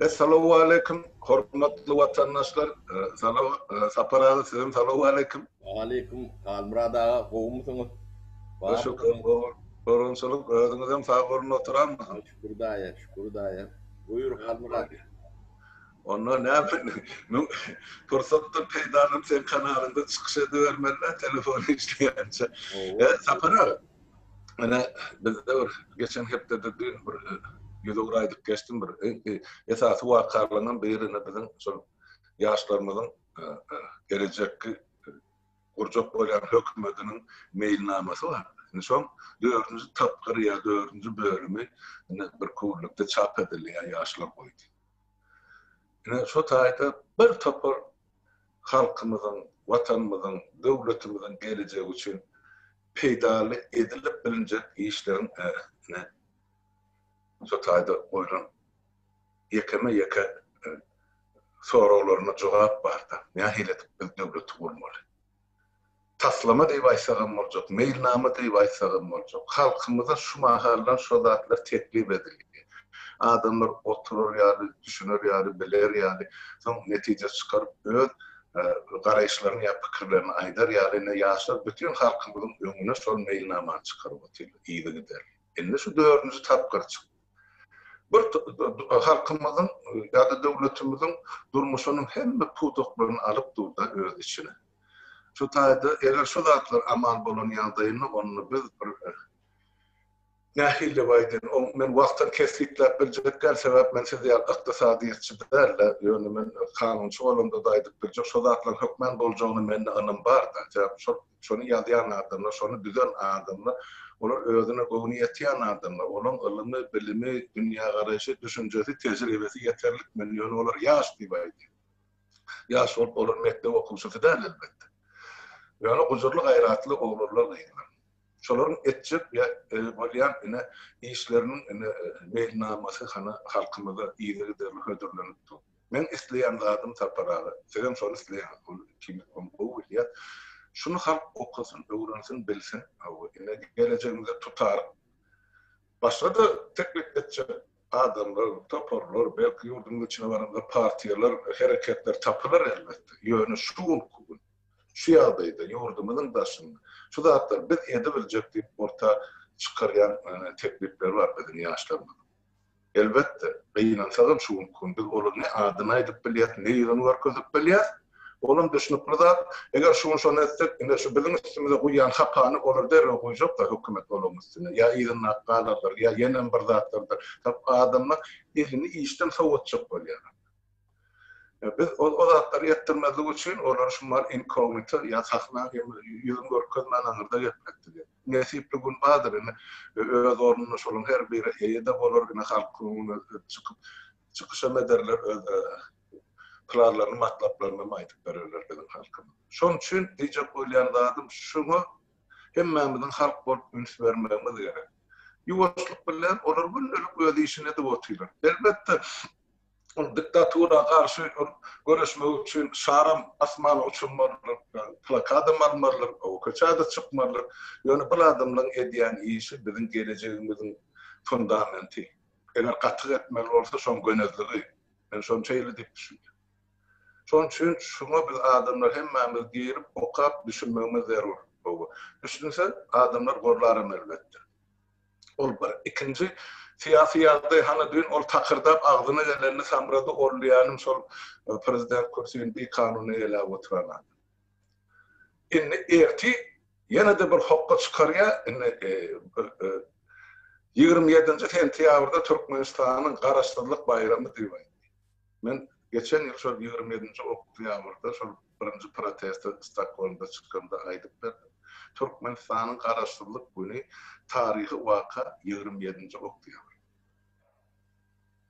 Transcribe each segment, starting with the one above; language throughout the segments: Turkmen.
Esselamu aleyküm, hormatly vatandaşlar. Saparağı sizin selamu aleyküm. Aleyküm. Kalmurad ağa, kovmuşsunuz. Var Şükür, mısınız? borunçuluk, özünüzden sağ olun oturan mı? Şükür daya, şükür daya. Buyur Kalmurad. Onu ne yapayım? Fırsatta peydanım sen kanalında çıkış edivermeliler, telefonu işleyince. Saparağı, bizde geçen hepte de bir yüzüğraydık geçtim bir esası vakarlanan birini bizim yaşlarımızın gelecekki kurcak bolan hökümetinin mailnaması var. Son 4. tapkırı ya 4. bölümü bir kurlukta çap edilýän yaşlar koydu. Şu taýda bir topar halkymyzyň, watanymyzyň, döwletimizin geleceği üçin peýdaly edilip bilinjek işlerin şu taýda boýlan yekeme soraklaryna jogap bardy. Nähile biz döwlet kurmaly. Taslama diýip aýsagam boljak, mailnama diýip aýsagam boljak. Halkymyza şu mahallar, şu zatlar teklip edilýär. Adamlar oturur ýaly, düşünür ýaly, biler ýaly, soň netije çykaryp öz garaýşlaryny ýa pikirlerini aýdar ýaly ýaşlar bütün halkymyzyň öňüne şol mailnamany çykaryp oturýar. Ýygy gider. Indi şu 4. tapkar çykdy. Bir halkymyzyň ýa-da döwletimiziň durmuşynyň hemme puduklaryny alyp durda öz içine. Şu taýda eger şu zatlar aman bolan ýagdaýyny onu biz bir nähille baýdyn. Men wagtdan keslikläp biljekler sebäp men siz ýa ykdysadyýetçi derler. Ýöne men kanunçy bolanda daýdyp biljek şu zatlar hökmen boljagyny mende anam bar da. Şonu ýazýan adamlar, şonu düzen adamlar, olar özüne gowny ýetýän adamlar, olaryň ylmy, bilimi, dünýä garaşy, düşünjesi, tejribesi ýeterlik men ýöne olar ýaş diýip aýdym. Ýaş bolup olar mektep okuwçysy däl elbetde. Yani huzurlu gayratlı olurlar diyeyim. Şoların etçip ya bolyan ine işlerinin mailnaması halkımıza iyileri derli hödürlenip tu. Men isleyen zadım saparağı. Sen şonu isleyen kim bu ya. Şunu halk okusun, öğrensin, bilsin. Ine geleceğimize tutar. Başta da teklif edecek adamlar, toparlar, belki yurdun içine varanlar, partiyalar, hareketler tapılar elbette. Yönü şu hukukun. Şu ýagdaýda ýurdumyzyň başynda şu zatlar biz edebiljek diýip orta çykarýan teklipler bar biziň ýaşlarymyz. Elbetde beýnansagam şu mümkin. Biz olaryň ne adyny aýdyp bilýär, ne ýygyny görkezip bilýär. Olam düşünip birzat, eger şonu etsek, inde şu biziň üstümize goýan hapany olar derle goýjak da hökümet bolan üstüne. Ýa ýygyny akalalar, ýa ýene bir zatlardyr. Tap adamlar elini işden sowatjak bolýar. Biz o zatları yettirmezlik üçün olar şunlar inkognito ya saklan yüzün görkezmän aňyrda gepmekdir. Nesipli gün badyr öz ornuny şolun her biri ýa-da bolar gene halkyň çykyşa mederler planlaryny matlaplaryny aýdyp bererler biziň halkyň. Şoň üçin diýjek bolýan zatym şunu hemmemiziň halk bolup üns bermegimiz gerek. Ýuwaşlyk bilen olar günlük öz işine de oturýar. Elbetde diktatura karşı görüşmek için şaram asman uçurmalar, plakada malmarlar, okaçada çıkmalar. Yani bu adamların ediyen işi bizim geleceğimizin fundamenti. Eğer katık etmeli olsa son gönüzlüğü. Ben son şeyle deyip düşünüyorum. Son için şuna biz adamlar hemmemiz girip okap düşünmemiz zarur. Düşünse adamlar gorlarım elbette. Ol bir. İkinci, siyasi ýagdaý hana dün ol takyrdap agzyna gelenini samrada orlaýanym şol prezident kürsüsinde kanuny ele oturan. Indi erti ýene-de bir hokka çykarýa, 27-nji sentýabrda Türkmenistanyň garaşdyrlyk bayramy diýip. Men geçen ýyl şol 27-nji oktýabrda şol birinji protest Stokholmda çykanda aýdyp berdim. Türkmenistanyň garaşdyrlyk güni tarihi waka 27-nji oktýabr.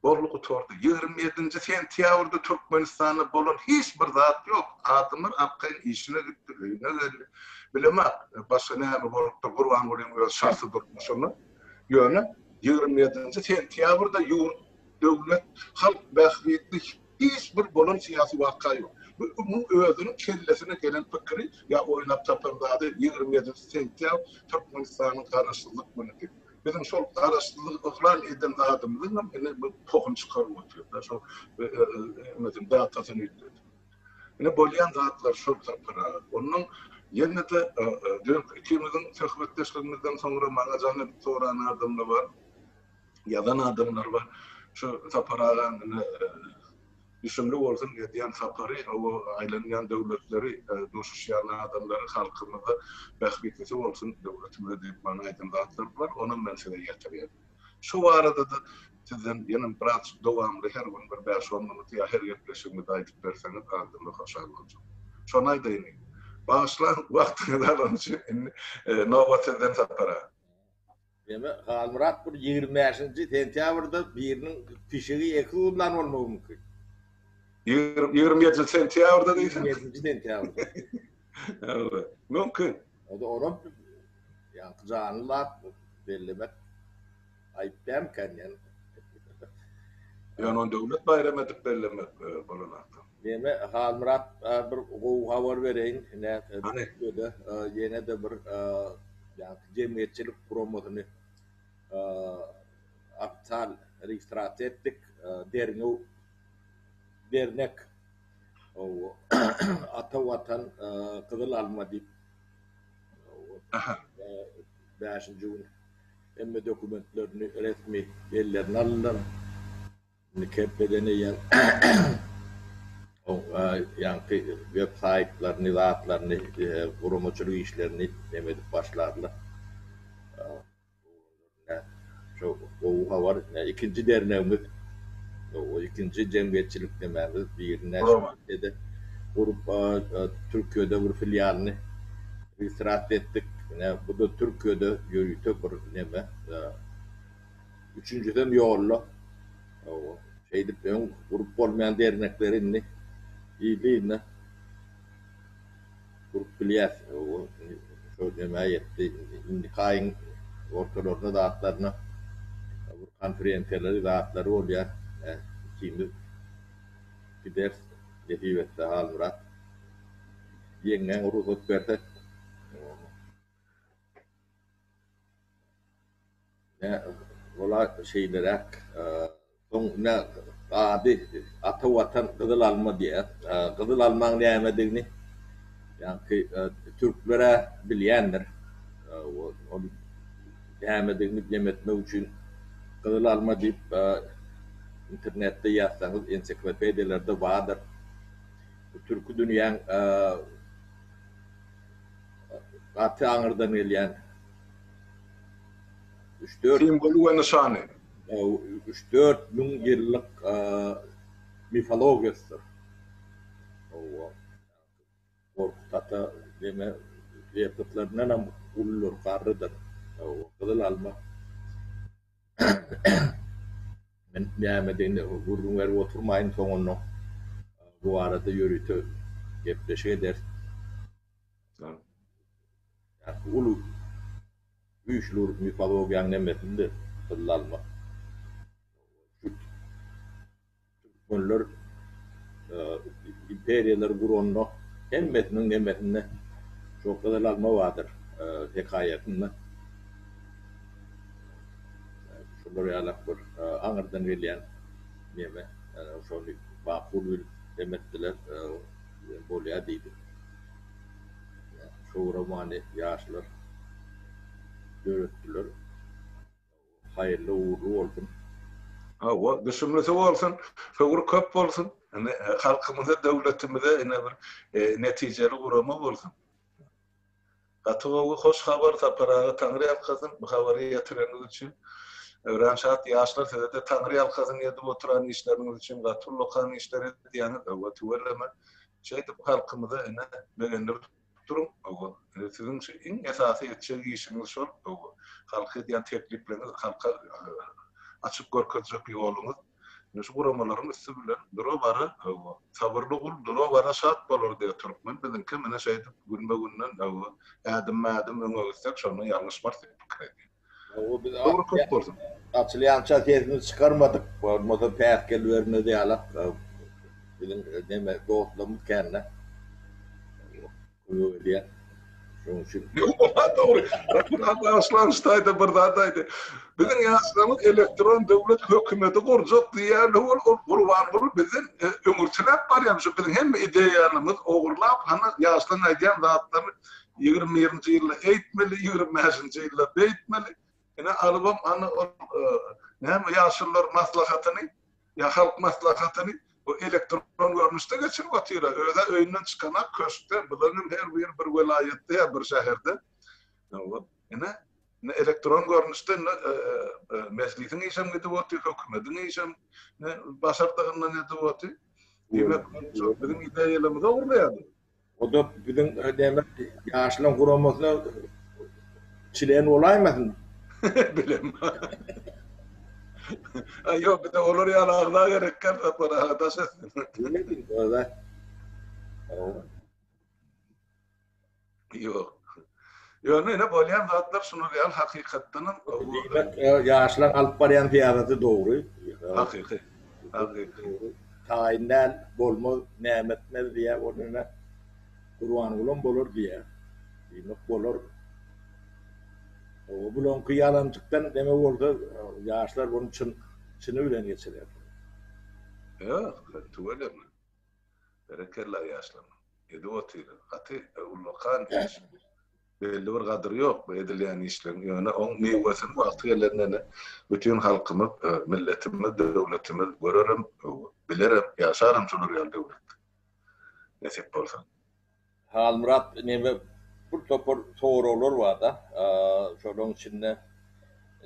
Borluğu tordu. 27-nji sentýabrda Türkmenistanda bolan hiç bir zat ýok. Adamlar akyn işine gitdi. Bilemek, başga näme bolup da Gurban Gulyň öz şahsy durmuşyny. Ýöne 27-nji sentýabrda ýurt, döwlet, halk bähbetlik hiç bir bolan syýasy waka ýok. Bu özünün kellesine gelen pikiri ya oynap tapan zady 27 sentyabr Türkmenistanyň garaşdyrlyk güni. bizim şol araşdırmalar eden adamlar ene bu tohum çıkarıp oturuyorlar. Şol mesela datasını yükledi. Ene bolyan datalar şol tapara. Onun yerine de ikimizin sohbetleşmemizden sonra mağazanın soran adamlar var. Yalan adamlar var. Şu taparadan düşünlü olsun diyen sapari, o aylanayan devletleri, doşuşyan adamları halkımıza behbitisi olsun devletimize deyip bana aydınlatlar var, onun ben size getiriyorum. Şu arada da sizden yanım biraz devamlı her gün bir 5-10 minut ya her yaklaşımı da aydıp verseniz adımda hoşal olacak. Şonay deyini. Bağışlan vaktini alın için novat sizden sapara. Deme, Halmurat bir 25. sentyabrda birinin fişeği ekılından olmağı mümkün. 27 sentyabrda değilsin. 27. sentyabrda. Evet, mümkün. O da onun canlılar bellemek ayıp demken yani. Yani on devlet bayram edip bellemek bulunakta. Deme, Halmurat bir haber vereyim. Hani? Yine de bir cemiyetçilik promosunu aptal registrasyon ettik. Dernek Ata Vatan Kızıl Alma deyip 5. gün emme dokumentlerini resmi ellerine alırlar. Kepedeni yan yani website'larını, zatlarını, promoçülük işlerini demedip başlarlar. Çok o var. İkinci derneğimiz, o ikinci cemiyetçilik dememiz birine dedi. Grup Türkiye'de bir filialini registrasyon ettik. Bu da Türkiye'de yürütü bir neme. Üçüncüden yolla. Şeydi ben grup olmayan derneklerini iyiliğine grup biliyaz. Şu demeye yetti. İndikayın ortalarına dağıtlarına konferansiyaları dağıtları oluyor. Şimdi bir ders nefivette Halmurat. Yengen ruhsat verse ola şeyler son ne adi Ata Vatan Kızıl Alma diye Kızıl Alman diyemediğini yani Türklere bilenler onu diyemediğini demetmek için Kızıl Alma deyip internette yazsanız ensiklopedilerde vardır. Türkü dünyanın Atı Ağır'dan gelen 3-4 ve nişanı. 3-4 bin yıllık mitologisttir. Korkutata deme yapıtlarından hem ullur karıdır. Kızıl Alma. Ben diyemediğinde vurdum ver oturmayın sonunu. Bu arada yürütü gepleşe eder. Yani ulu üçlür mitologiyanın emretinde Kızıl Alma. Bunlar imperiyalar kuronlu emmetinde çok Kızıl Alma vardır hikayetinde. Şunları yalak bir Ağır'dan gelen neme şunu bakul emettiler bolya deydi. Şu romanı yaşlar görüttüler. Hayırlı uğurlu olsun. O düşünmesi olsun, fevri köp olsun. Yani halkımıza, devletimize bir neticeli kurama olsun. Atığı hoş haber taparağı Tanrı yapkazın, bu haberi yatırınız için. Öğrenşat yaşlar size de Tanrı yapkazın yedip oturan işleriniz için, gatır lokan işleri diyanı da tüverleme. Şeyde halkımıza beğenir durum. Sizin en esası yetişir işiniz şu. Halkı diyen teklifleriniz, halka açıp görkecek yolunuz. Şu kuramaların üstü bilen duru varı, sabırlı kul duru varı şart bolur diye Türkmen. Bizimki mene şeydi günbe günden adım öngöğüstek şunu yanlış var fikir ediyor. Doğru köp olsun. Açılayança tezini çıkarmadık. Olmadı tehkellerine de alak. Bizim deme dostluğumuz kendine. Diye. Doğru. Burada başlanıştaydı, buradaydı. Bizim yaşlarımız elektron devlet hükümeti kuracak diye kurban olur. Bizim ömürçülük var yani. Bizim hem idealimiz oğurlap, hani yaşlı neydiyen zatları 20. yılda eğitmeli, 25. yılda eğitmeli. Yine alıbım hani yaşlılar maslahatını, ya halk maslahatını o elektron görünüşte geçirip atıyor. Öyle önünden çıkanak köşkte, bunların her bir velayette, her bir şehirde. Yine elektron görünüşte meclisin işem gidip atıyor, hükümetin işem başardığından gidip atıyor. Bizim idealimiz oradayadı. O da bizim demek yaşlıların kurumasına çileyen olaymasın? Bilmem. Yok bir de olur ya ağına gerekler de para hataş etsin. Ne diyeyim orada? Yok. Yok ne bolyan zatlar şunu real hakikatten yaşlılar alıp barayan fiyatı doğru. Hakiki. Tayinler bolma nimetler diye onunla Kur'an ulan bolur diye. Demek bolur. O bulon kıyalantıktan demek oldu yaşlar bunun çını bilen geçirir. Ya, tuvalet mi? Berekeller yaşlar. Yedi otuydu. Ati ulukan iş. Belli bir kadar yok. Edilen işler. Yani on meyvesinin vakti yerlerine bütün halkımız, milletimiz, devletimiz görürüm, bilirim, yaşarım şunu real devlet. Nesip olsa. Hal Murat neme bu topor sorular var da. Şunun içinde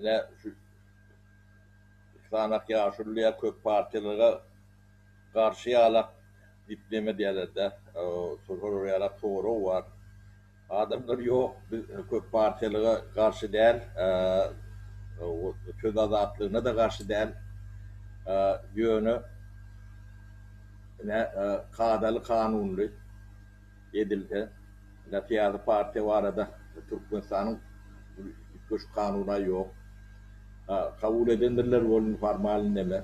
ne şu sanak yaşlıya kök partilere karşı alak dipleme diyorlar sorulara soru var. Adamlar yok kök partilere karşı değil, o köz azatlığına da karşı değil. Yönü ne kadalı kanunlu edildi. Ne siyasi parti var da Türkmenistan'ın güç kanuna yok. Kabul edenler onun formalinde mi?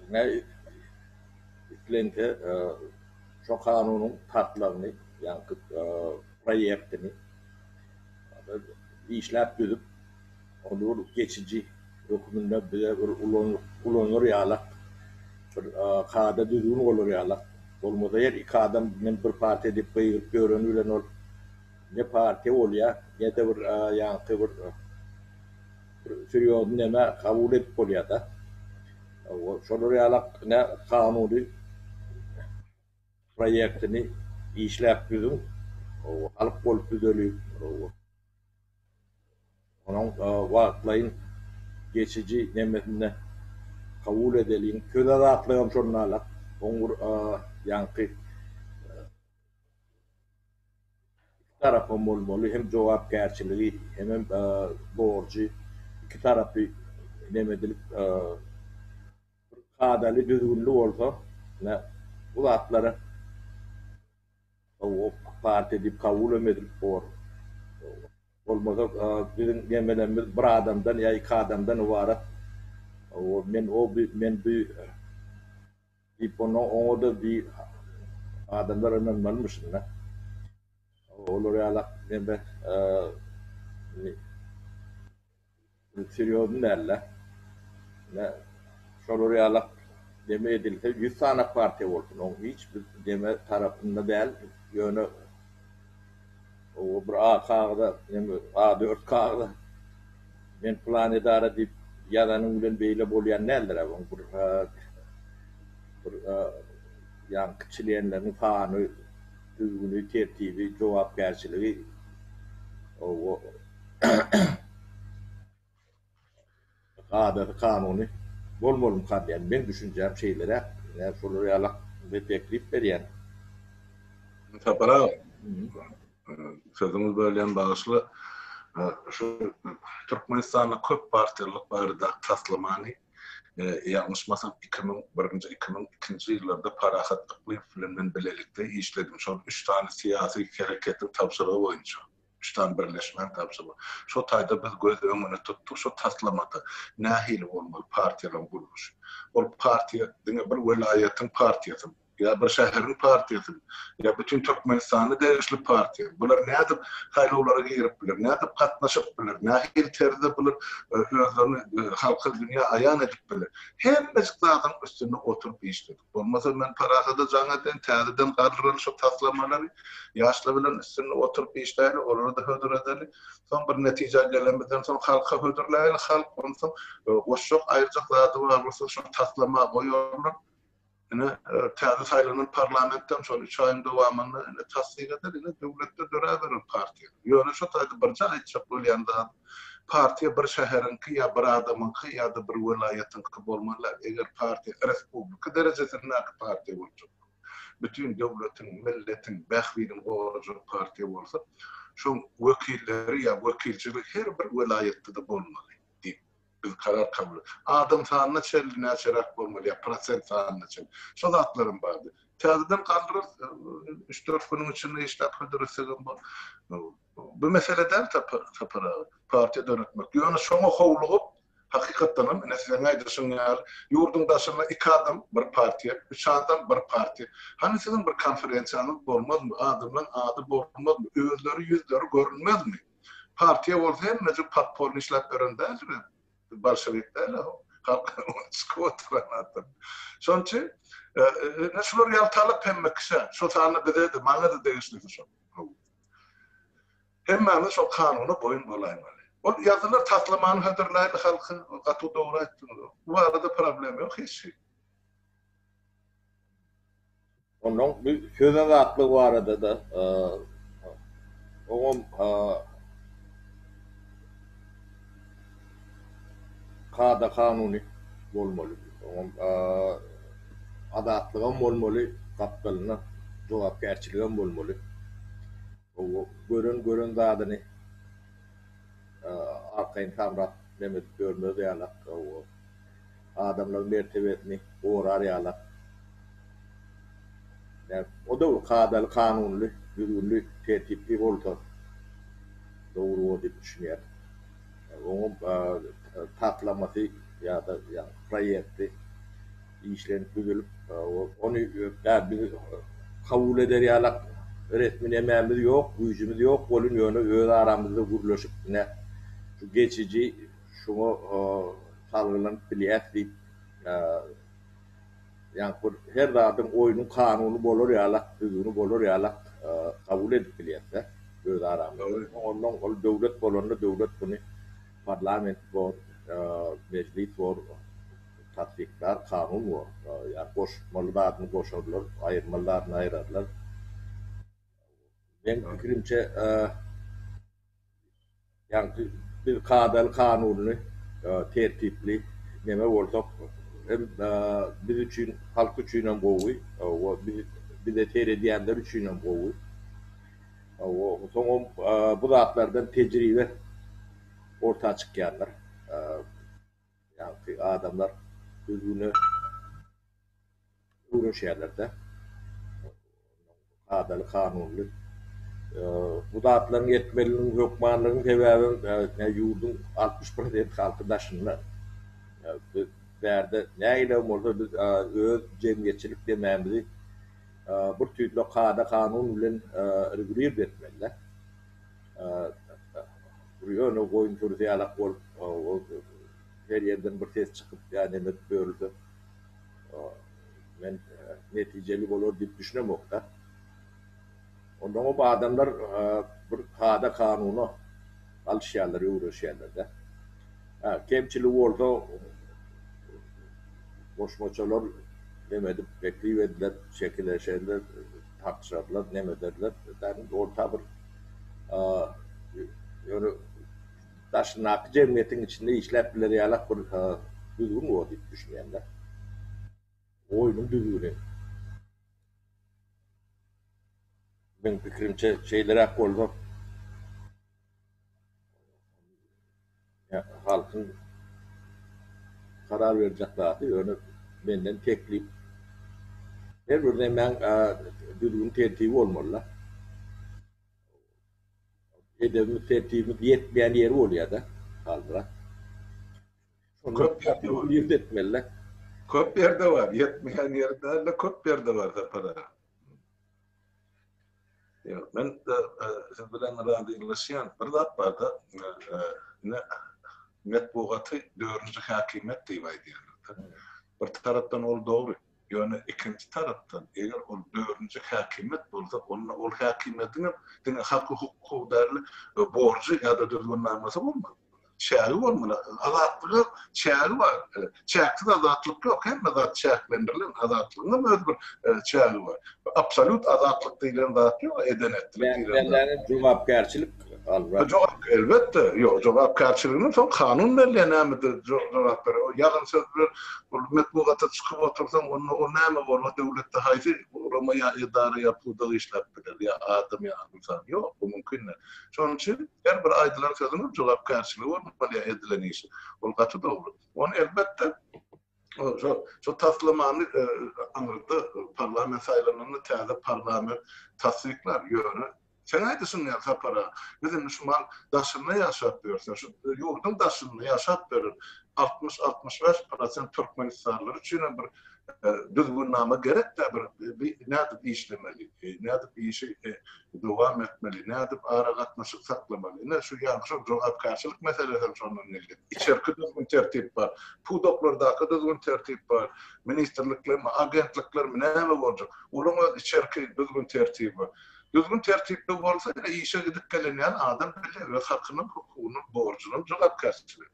Ne İslenke şu kanunun tatlarını yani proyektini işlep düzüp onu geçici dokümanlar bize ulonur yalak kağıda düzgün olur yalak olmadı yer iki adam bir parti edip görünülen ol ne parti ol ya ne de bir yankı bir sürüyor ne kabul edip ol ya da şunur yalak ne kanunu proyektini işlep düzgün alıp bolup düzeliyor onun vaatlayın geçici nimetine kabul edelim. Köde rahatlığım şunlarla. Onur yankı tarafım olmalı. Hem cevapkarçılığı hem borcu iki tarafı demedilik kadalı düzgünlük olsa ne bu vaatları o parti edip kabul edilip bor olmasa bizim yemelerimiz bir adamdan ya iki adamdan ibaret. Men bir ipono o da bir adamlar önemlimişsin ne? Olur ya la ne sürüyor nerede? Ne olur ya la deme edilse 100 tane parti olsun. O hiç deme tarafında değil yönü o bir A kağıda A4 kağıda men plan idare edip yalanın bilen beyle bolyan neler abi bir yankıçılayanların kanunu düzgünlüğü tertibi cevapkarçılığı o kanunu bol kadar ben düşüneceğim şeylere ne soruları alak ve teklif veriyen. Tapara sözümüz böyle bağışlı şu Türkmenistan'da köp partilik barda taslamani yanlışmasam 2001-2002 yıllarda parahatlıklı filmden birlikte işledim. Şu 3 tane siyasi hareketin tavsırığı boyunca. 3 tane birleşmen tavsırığı. Şu tayda biz göz önüne tuttuk. Şu taslamada nahil olmalı partiyerin kuruluş. O partiye, bir velayetin partiyesi. ya bir şäherin partiyasi, ya bütün Türkmenistan'ı değişli partiya. Bular nädip haýlawlara girip bilir, nädip gatnaşyp bilir, nähil terde bilir, özlerini halka dünya ayan edip bilir. Hemmesi zaten üstüne oturup işledik. Bolmasa men parasada jaňadan täzeden galdyrylşyp taslamary ýaşly bilen üstüne oturup işleýär, orada hödür edeli. Son bir netije gelenmeden son halka hödürläýär, halk ondan goşşok aýrjak zady bar bolsa şu taslama goýarlar. Ine täze saýlanan parlamentden soň 3 aýym dowamında tasdiq eder, ine döwletde döräber partiýa. Ýöne şu taýda birçe aýtjak bolýanda partiýa bir şäheriňki ýa bir adamyňky ýa-da bir welaýatyňky bolmaly. Eger partiýa respublika derejesinde partiýa bolsa, bütün döwletiň, milletiň, bähwiniň gorajak partiýa bolsa, şu wekilleri ýa wekilçilik her bir welaýatda da bolmaly. Biz karar kabul. Adam sanına çeline açarak bolmaly, ya prosent sanına çel. Şol atlarım bardy. Täzeden galdyrır 3-4 günün içinde işläp hödürsegem bu meseleden tapara partiýa dönetmek. Ýöne şoňa howlugyp hakykatdan näselen aýdyşyň ýaly ýurdun daşyna 2 adam bir partiýa, 3 adam bir partiýa. Hani sizin bir konferensiýanyň bolmazmy? Adamlaryň ady bolmazmy? Özleri ýüzleri görünmezmi? Partiýa bolsa hem näçe patpolny işläp berendädir. Bolşevikler halk skotranar. Şonçy näşular ýaltalyp hemmekse şu sany bize maňa da değişlik şu. Hemmemiz şu kanuny boyun bolaýmaly. O ýazylar taslamany hödürläýär halky gatu dowra etdi. Bu arada problem ýok hiç. Onun bir söze zatlı bu arada da onun kada kanuni bolmaly. Onun adatlygy bolmaly, gapdalyna jogapkärçiligi bolmaly. O görün zadyny arkaýyn tamrat demek görmez ýalak o adamlaryň mertebesini orar ýalak. Yani o da kadaly kanunly, düzgünli, tertipli bolsa dogry bol diýip düşünýär. Onu tatlamasy ya da proýekti işlenip düzülüp onu biz kabul eder ýalak resmi emämiz ýok, güýjümiz ýok, bolun ýöne öz aramyzda gurlaşyp şu geçici şunu salgylanyp bilýär diýip yani her zaten oyunun kanunu bolur ýalak, düzgünü bolur ýalak kabul edip bilýärse öz aramyzda. Ondan ol döwlet bolanda döwlet bunu parlament bor, meclis bor, tatbikler, kanun var. Yani koşmalarını koşarlar, ayırmalarını ayırarlar. Ben fikrimce yani bir kadal kanunu tertipli neme olsa hem biz için halk için boğuy, bir de terediyenler için boğuy. Son bu zatlardan tecrübe ortaya çıkyanlar. Yani adamlar düzgünü uğraşıyorlar adalı kanunlu. Bu zatların yetmeliliğinin, hükmanlığının sebebin yurdun 60% halkı daşınlar. Berde ne ile olursa biz öz cemiyetçilik dememizi bir türlü kanun ile regulir etmeliler. Buraya ne koyun türlü yalak ol, her yerden bir ses çıkıp yani ne bölüldü. Ben neticeli olur diye düşünemem da. Ondan o adamlar bir kada kanunu alışıyorlar, uğraşıyorlar da. Kemçiliği orada boşmaçalar demedip bekleyiverdiler, şekilleşerler, tartışarlar, nemederler. Yani orta bir yani taşınak cemiyetin içinde işlepleri yalak bir düzgün o diye düşünüyorlar. Oyunun düzgünü. Ben fikrimce şeylere hak oldu. Ya, halkın karar verecek zaten. Onu benden teklif. Her birden ben düzgün tertibi olmalılar. Edebimiz tertibimiz yetmeyen yeri oluyor da kaldıra. Onu yurt etmeliler. Köp yerde var. Yetmeyen yerde de köp yerde var da para. Yok, ben de siz bilen radyolaşan bir zat var da ne metbuatı dördüncü hakimet diýip bir taraftan ol doğru. Yani ikinci taraftan eğer o dördüncü hakimet bolsa ol hakimetin dine hak hukuk derli borcu ya da düzgünlenmesi olmaz. Şähri bolmaly. Azatlygy şähri var. Çäksiz azatlyk yok. Hem azat çäklendirilen azatlygyň öz bir şähri var. Absolut azatlyk diýilen zat yok, edenetlik diýilen. Yani cevapgarçylyk albat. Cevap elbette. Yok, cevapkarçılığının son kanun belirlenemidir cevaplar. O yalan sözler metbuata çıkıp otursan o näme bol? O devlette haydi Roma'ya idare yapıldığı işletmeler ya adam ya insan. Yok, bu mümkün değil. Şonun için her bir aydılar sözünün cevapkarçılığı olmalı edilen işi. O katı doğru. Onu elbette şu taslamanı anırdı parlament sayılarını täze parlament tasdikler yönü. Sen aýdysın ya para. Bizim şu mal daşyny ýaşap berýär. Şu ýurdun daşyny ýaşap berer. 60-65% Türkmenistanlylar üçin bir düzgünname gerek de bir nädip işlemeli, nädip işi dowam etmeli, nädip ara gatnaşyk saklamaly. Ne şu ýagşy jogapkarçylyk meselesi şondan geldi. İçerki düzgün tertip bar, pudoklarda düzgün tertip bar, ministrlikler, agentlikler näme boljak? Olaň içerki düzgün tertibi bar. Düzgün tertipli bolsa işe gidip gelen adam bile ve hakkının, hukukunun, borcunun jogapkarçylygy.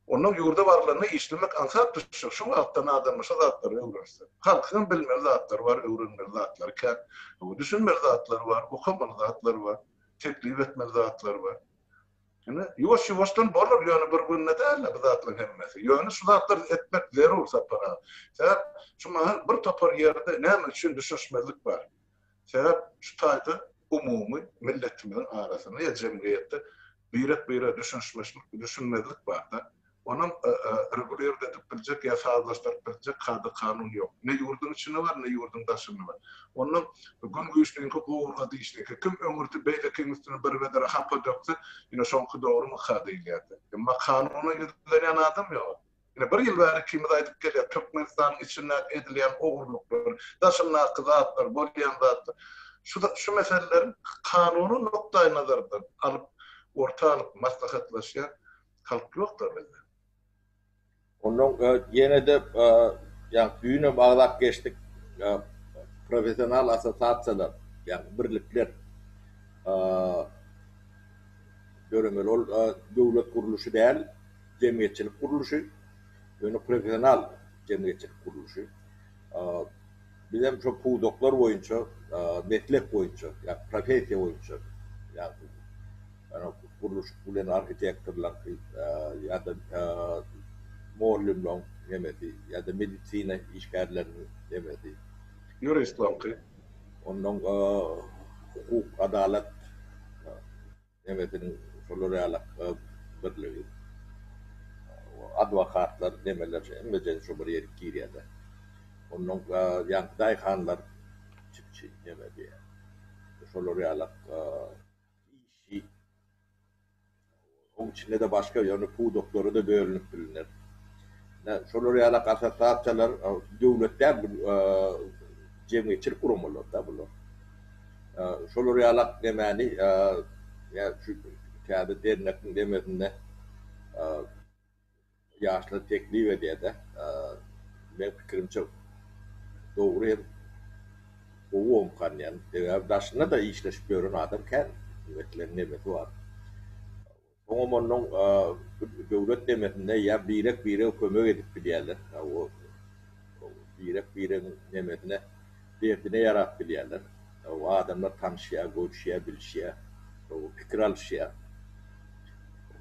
Onun yurda varlarını işlemek ansat düşür. Şu alttan adamı zatları öğrensin. Halkın bilmez zatlar var, öğrenmez zatlar. Düşünmez zatlar var, okumaz zatlar var, teklif etmez zatlar var. Yani yavaş yavaştan borlar yani bir günne değerli bu zatların hemmesi. Yani şu zatlar etmek zerur sapara. Sebep şu bir topar yerde näme üçün düşüşmezlik var. Sebep şu tayda umumi milletimizin arasında ya cemiyette bire düşünmezlik var da onun reguler edip bilecek, yasalaştırıp bilecek kanun yok. Ne yurdun içinde var, ne yurdun dışında var. Onun gün güçlüğün hukuku deyişti. Kim ömürtü beylekin üstüne bir vedere hapa döktü, yine şonku doğru mu kadıyladı. Ama kanunu edilen adam yok. Yine bir yıl beri kimi de edip geliyor, Türkmenistan'ın içinden edilen oğurluklar, dışında kızatlar, bolyan zatlar. Şu meselelerin kanunu noktayı nazardan alıp, ortalık maslahatlaşan halk yoktur bizde. Onun yine de yani büyüne bağlap geçtik profesyonel asosiyatsiyalar yani birlikler görünmeli ol devlet kuruluşu değil cemiyetçilik kuruluşu yani profesyonel cemiyetçilik kuruluşu bizim çok pudoklar boyunca meslek boyunca yani profesya boyunca yani kuruluş bulan architektörler ya da muallimler demedi ya da medisina işgärlerini demedi. Juristlankı. Onun hukuk, adalet demedinin şolary birligi. Advokatlar demeler emmejen şu bir yer kirýärde. Onun ýanky hanlar çypçy demedi. Şolary işi onun içinde de başka yani pudokları da bölünüp bilinir. Şolary asosiyatsiyalar döwletler cemiyetçilik kurumlar da bular. Şolary demeli ya şu kağıdı dernekin demedinde yaşlı teklif edýärde. Ben fikrimçe doğru hem o omkan yani. Daşına da işleşip görün adam ken. Üvetlerin nemeti var. Onun devlet demetinde ya birek kömök edip bilýärler. O birek nemetine derdine yarap bilýärler. O adamlar tanışýar, görüşýär, bilişýär, o pikir alışýar.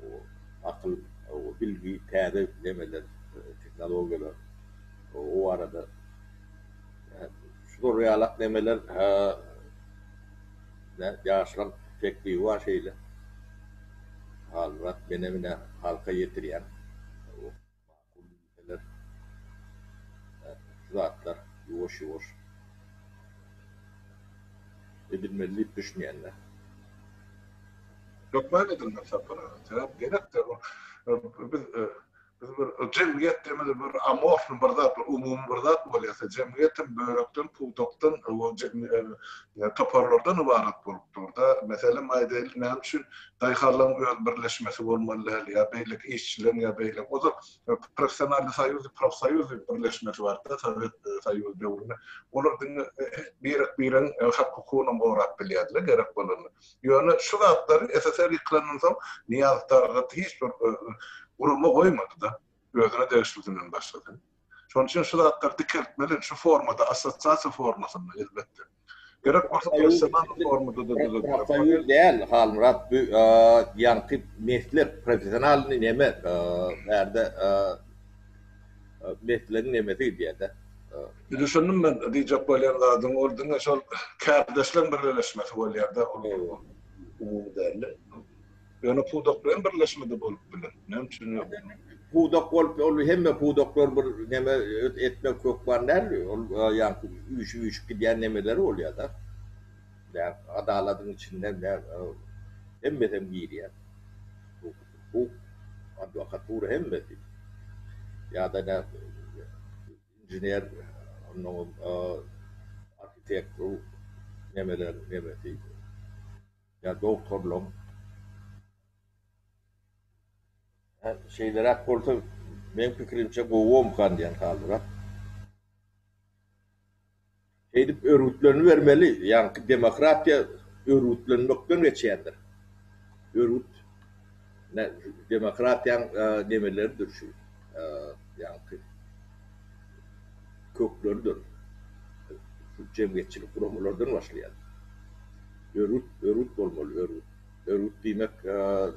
O akıl, o bilgi, täze nemeler, teknologiýalar. O arada şu realak nemeler ýaşlan teklifi var şeyle. Halrat benemine halka yetirýän o makullar zatlar ýoş edilmeli düşünýänler. Çok mal edilmez sapara. Sebep gerektir. Biz bir cemiyet demeli bir amorf bir zat, bir umum bir zat bolýarsa, cemiyetin börekden, pudokdan, o toparlardan ibarat bolup durda. Mesela maýdaly näme üçin daýharlaryň öz birleşmesi bolmaly, ýa beýlik işçilerin ýa beýlik o da professional profsoýuz birleşmesi bar da Sowet Soýuzy döwründe. Olaryň birin hakykyny gorap bilýärler, gerek bolanly. Ýöne şu zatlary SSR ýyklanyň soň Niyaz Targat hiç bir uruma koymadı da özüne değiştirdiğinden başladı. Şonun için şu zatlar dikeltmeli, şu formada, asosiasiya formasında elbette. Gerek varsa profesyonel formada da. Profesyonel değil, Halmurat, bu yankı mesler, profesyonel neme, nerede meslerin nemesi diye de. Düşündüm ben, diyecek bolyan zaten, orada şol kardeşlerin birleşmesi bolýarda, umum derli. Yani pudokların birleşmede bolup bilen. Ne için yok? Pudok olup, hem pudoklar bir neme etmek yok var der, yani üç gidiyen nemeleri oluyor da. Yani adaletın içinde hem giriyor. Bu advokatura hem ya da ne injiner, arkitektur nemeler nemesi. Ya doktorluğum. Şeylere koltuğu benim fikrimce gowum kan diyen kaldıra. Edip örgütlerini vermeli. Yani demokratiya örgütlenmekten geçendir. Örgüt demokratiyanın demeleridir şu. Yani kökleridir. Şu cemiyetçilik kurumlardan başlayan. Örgüt olmalı, örgüt. Örgüt demek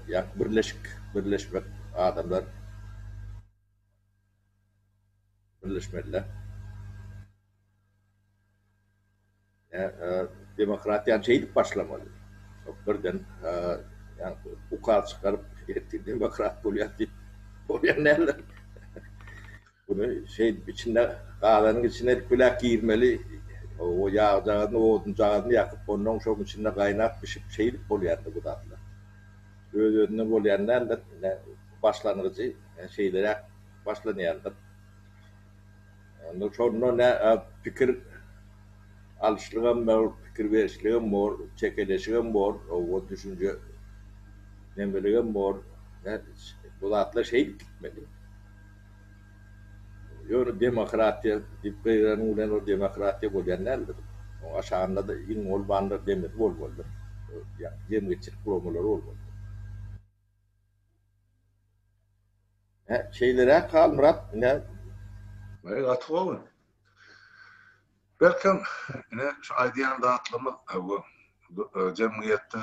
yani birleşmek adamlar birleşmeliler. Demokratiyan şeylik başlamalı. Birden yani ukat çıkarıp demokrat bolýan neler? Bunu şey içinde kahvenin içine kulak girmeli. O yağcağını, oduncağını yakıp ondan çok içinde kaynat pişip şeylik bolýardy bu datlar. Özüne bolýanlar da başlanıcı şeylere başlanýardy. Sonra ne fikir alışlığım var, fikir verişliğim var, çekeleşiğim var, o düşünce nemeliğim var. Bu datlar şeylik gitmeli. Yani demokratiya, dipkayıran ulan o demokratiya bolýanlardır. O aşağında da in olbanlar demek bolmalı. Yani cemiyetçilik kurumları olmalı. Şeylere kal Murat, ne? Atı belki şu aydiyan dağıtlımı cemiyette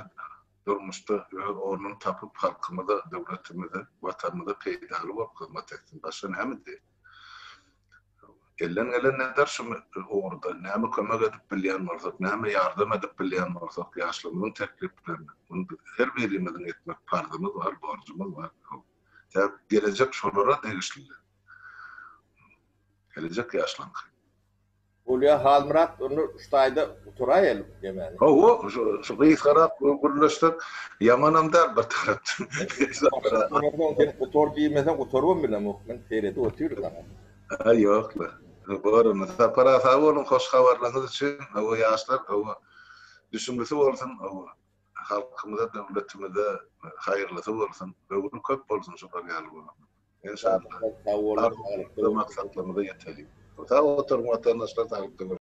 durmuştu, onun tapıp halkımıza, devletimize, vatanımıza peydalı var, hizmet etsin. Başka hem değil. Ellen ne dersin orada? Näme kömek edip bilýän bolsak, näme yardım edip bilýän bolsak, ýaşlymyzyň tekliplerini, bunu her birimizin etmek farzymyz var, borcumuz var. Gelecek şolara degişli. Gelecek ýaşlank. Bolýa Halmurat onu ştaýda oturaýaly demeli. O şu gyýsgarap guruluşdyk. Yamanam der bir tarapdan. Otur diýmesen oturmam bilen men terede oturýar. Ýoklar. Doğru. Mesela para sahibi olun, hoş haberleriniz için o yaşlar, o düşünmesi olsun, o halkımıza, devletimize hayırlısı olsun. Ve bunu köp olsun şu kadar bu. İnşallah. Maksatlarımıza yeterli. Sağ oturma vatandaşlar sağlıklı.